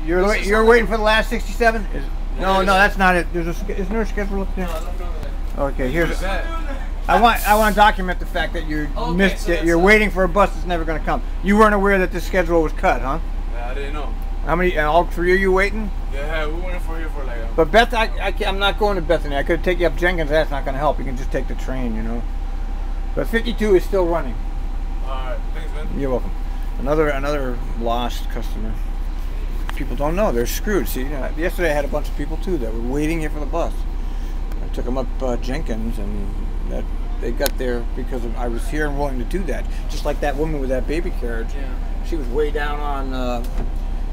You're waiting for the last 67? No, that's not it. Isn't there a schedule up there? No, look over there. Okay, here's. I want to document the fact that you missed it. You're waiting for a bus that's never going to come. You weren't aware that this schedule was cut, huh? Yeah, I didn't know. How many? And all three of you waiting? Yeah, we went for here for like. But Beth, I'm not going to Bethany. I could take you up Jenkins. That's not going to help. You can just take the train, you know. But 52 is still running. All right, thanks, man. You're welcome. Another lost customer. People don't know they're screwed. See, yesterday I had a bunch of people too that were waiting here for the bus. I took them up Jenkins, and that they got there because I was here and willing to do that. Just like that woman with that baby carriage. Yeah. She was way down on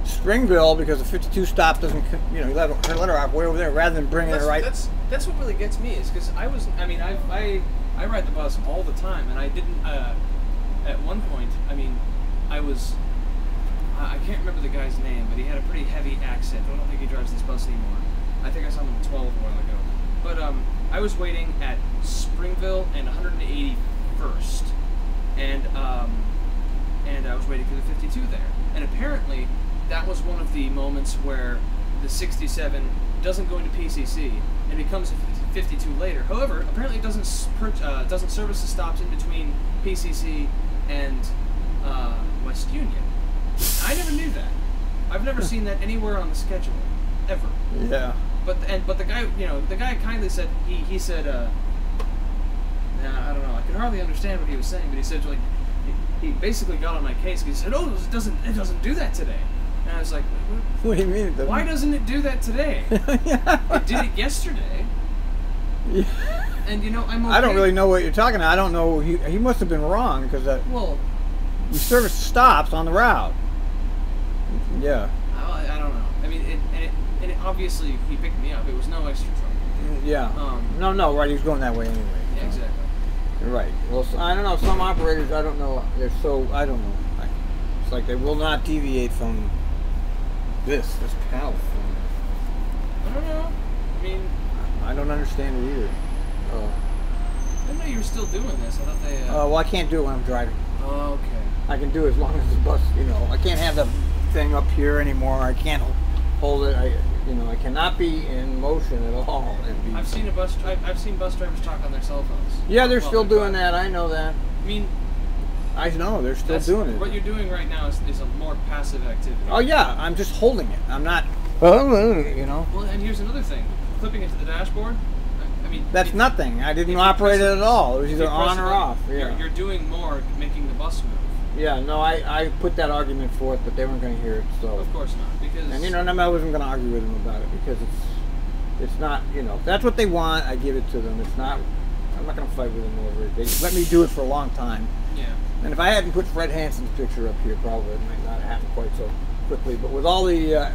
Springville because the 52 stop doesn't. You know, let her out way over there rather than bringing her right. That's what really gets me is because I ride the bus all the time, and I didn't. At one point, I can't remember the guy's name, but he had a pretty heavy accent. I don't think he drives this bus anymore. I think I saw him at 12 a while ago. But I was waiting at Springville and 181st, and I was waiting for the 52 there. And apparently, that was one of the moments where the 67 doesn't go into PCC and becomes 52 later. However, apparently it doesn't service the stops in between PCC and West Union. I never knew that. I've never seen that anywhere on the schedule, ever. Yeah. But the guy, the guy kindly said he said, I don't know, I could hardly understand what he was saying, but he said like he basically got on my case. He said, "Oh, it doesn't do that today." And I was like, "What do you mean? Why doesn't it do that today? It did it yesterday." Yeah. And I'm okay. I don't really know what you're talking about. I don't know. He must have been wrong because you service stops on the route. Yeah. I don't know. I mean, it obviously he picked me up. It was no extra trouble. Yeah. No. Right. He was going that way anyway. Yeah, exactly. Right. Well, I don't know. Some operators, I don't know. I don't know. It's like they will not deviate from this California. I don't know. I mean, I don't understand it either. I didn't know you were still doing this. I thought they. Well, I can't do it when I'm driving. Oh, okay. I can do it as long as the bus. I can't have the thing up here anymore. I can't hold it. I cannot be in motion at all. I've seen bus drivers talk on their cell phones. Yeah, they're still doing that. I know that. I mean, I know they're still doing it. What you're doing right now is a more passive activity. Oh yeah, I'm just holding it. I'm not. Well, and here's another thing: clipping it to the dashboard. I mean, that's nothing. I didn't operate it at all. It was either on or off. Yeah. You're doing more making the bus move. Yeah, no, I put that argument forth, but they weren't going to hear it. So of course not, because I wasn't going to argue with them about it because it's not. If that's what they want, I give it to them. It's not. I'm not going to fight with them over it. They let me do it for a long time. Yeah. And if I hadn't put Fred Hanson's picture up here, probably it might not happen quite so quickly. But with all the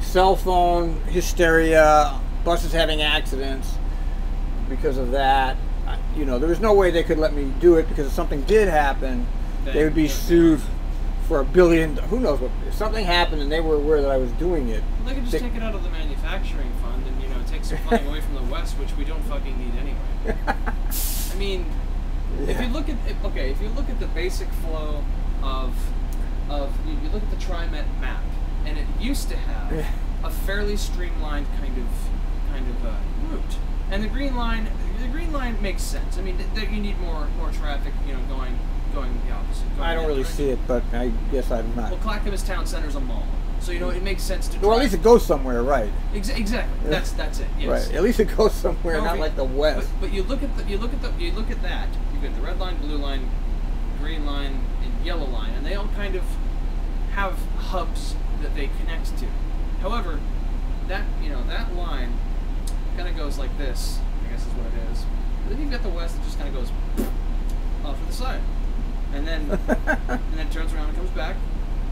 cell phone hysteria, buses having accidents because of that, there was no way they could let me do it because if something did happen, they would be sued for $1 billion. Who knows what? If something happened and they were aware that I was doing it, they could just take it out of the manufacturing fund and take some funding away from the West, which we don't fucking need anyway. I mean. Yeah. If you look at the basic flow of you look at the TriMet map, and it used to have a fairly streamlined kind of route, and the green line makes sense. I mean, you need more traffic, going the opposite. I don't really see it, but I guess I'm not. Well, Clackamas Town Center's a mall, so it makes sense to. Well, at least it goes somewhere, right? Exactly. That's it. Yes. Right. At least it goes somewhere, not like the West. But you look at that. You get the red line, blue line, green line, and yellow line, and they all kind of have hubs that they connect to. However, that line kind of goes like this. I guess is what it is. But then you've got the West that just kind of goes off to the side, and then turns around and comes back,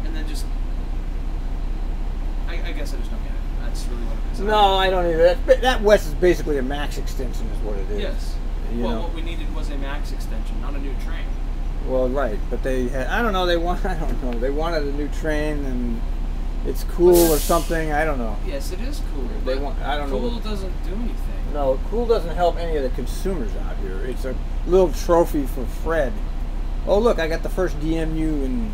and then just. I guess I just don't get it. That's really what it is. No, I don't either. That West is basically a max extension, is what it is. Yes. What we needed was a max extension, not a new train. Well, right, but they had, I don't know, they wanted a new train, and it's cool or something, I don't know. Yes, it is cool. I don't know. Cool doesn't do anything. No, cool doesn't help any of the consumers out here. It's a little trophy for Fred. Oh, look, I got the first DMU in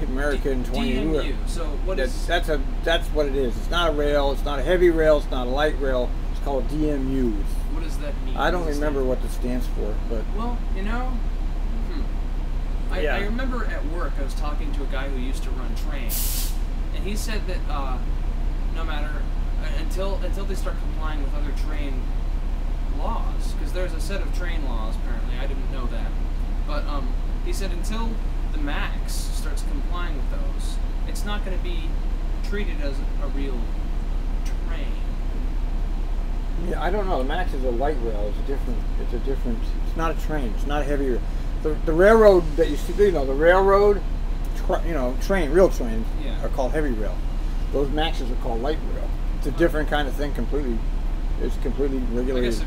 American 20. DMU. So what is? That's what it is. It's not a rail. It's not a heavy rail. It's not a light rail. It's called DMU. What does that mean? I don't remember what it stands for, but well, you know, I remember at work I was talking to a guy who used to run trains, and he said that no matter until they start complying with other train laws, because there's a set of train laws apparently. I didn't know that, but he said until the MAX starts complying with those, it's not going to be treated as a real train. Yeah, I don't know. The MAX is a light rail. It's a different. It's not a train. It's not a heavy rail. The railroad that you see, the railroad, real trains are called heavy rail. Those MAXs are called light rail. It's a different kind of thing completely. It's completely regulated. I guess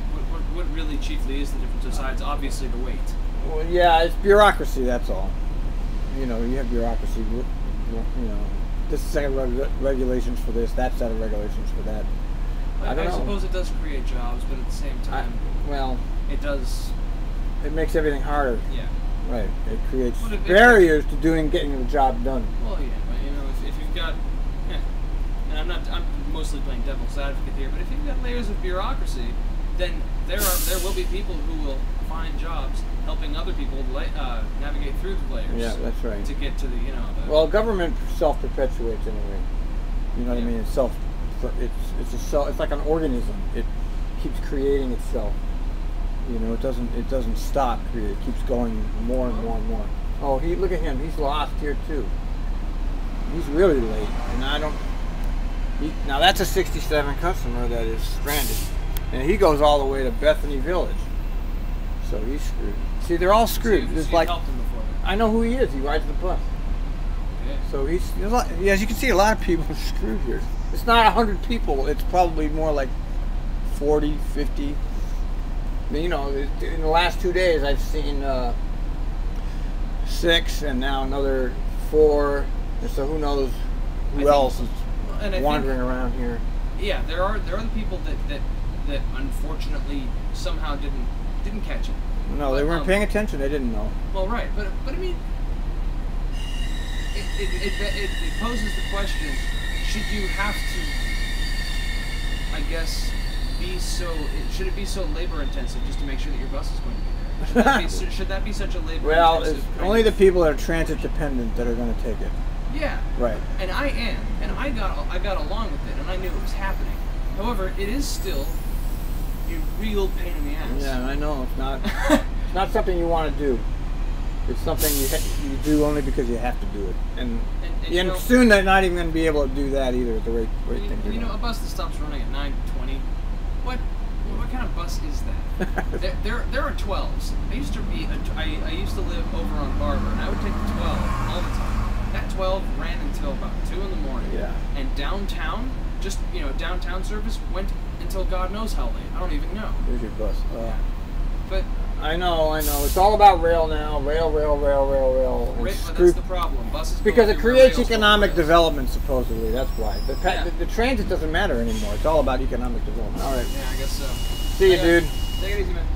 what really chiefly is the difference besides obviously the weight? Well, yeah, it's bureaucracy. That's all. You have bureaucracy. This set of regulations for this, that set of regulations for that. I suppose it does create jobs, but at the same time, it does. It makes everything harder. Yeah. Right. It creates barriers to getting the job done. Well, yeah, but if you've got, and I'm mostly playing devil's advocate here, but if you've got layers of bureaucracy, then there will be people who will find jobs helping other people navigate through the layers. Yeah, that's right. To get to the Well, government self-perpetuates anyway. You know what I mean? It's like an organism. It keeps creating itself. It doesn't stop. It keeps going more and more and more. Oh, look at him. He's lost here too. He's really late, and now that's a 67 customer that is stranded, and he goes all the way to Bethany Village. So he's screwed. See, they're all screwed. So helped him before. I know who he is. He rides the bus. Okay. So as you can see, a lot of people are screwed here. It's not 100 people. It's probably more like 40, 50. In the last 2 days, I've seen 6, and now another 4. And so who knows who else is wandering around here? Yeah, there are the people that unfortunately somehow didn't catch it. No, they weren't paying attention. They didn't know. Well, right, but I mean, it poses the question: should you have to, I guess, should it be so labor intensive just to make sure that your bus is going to be there? Should that be such a labor intensive? It's only the people that are transit dependent that are going to take it. Yeah. Right. And I am, and I got along with it, and I knew it was happening. However, it is still a real pain in the ass. Yeah, I know. It's not. It's not something you want to do. It's something you do only because you have to do it, and soon they're not even going to be able to do that either at the rate thing. A bus that stops running at 9:20. What kind of bus is that? there are 12s. I used to live over on Barber, and I would take the 12 all the time. That 12 ran until about 2 in the morning. Yeah. And downtown, downtown service went until God knows how late. I don't even know. There's your bus. But I know. It's all about rail now. Rail. That's the problem. Buses because it creates economic development, supposedly. That's why. The transit doesn't matter anymore. It's all about economic development. All right. Yeah, I guess so. See you, dude. Take it easy, man.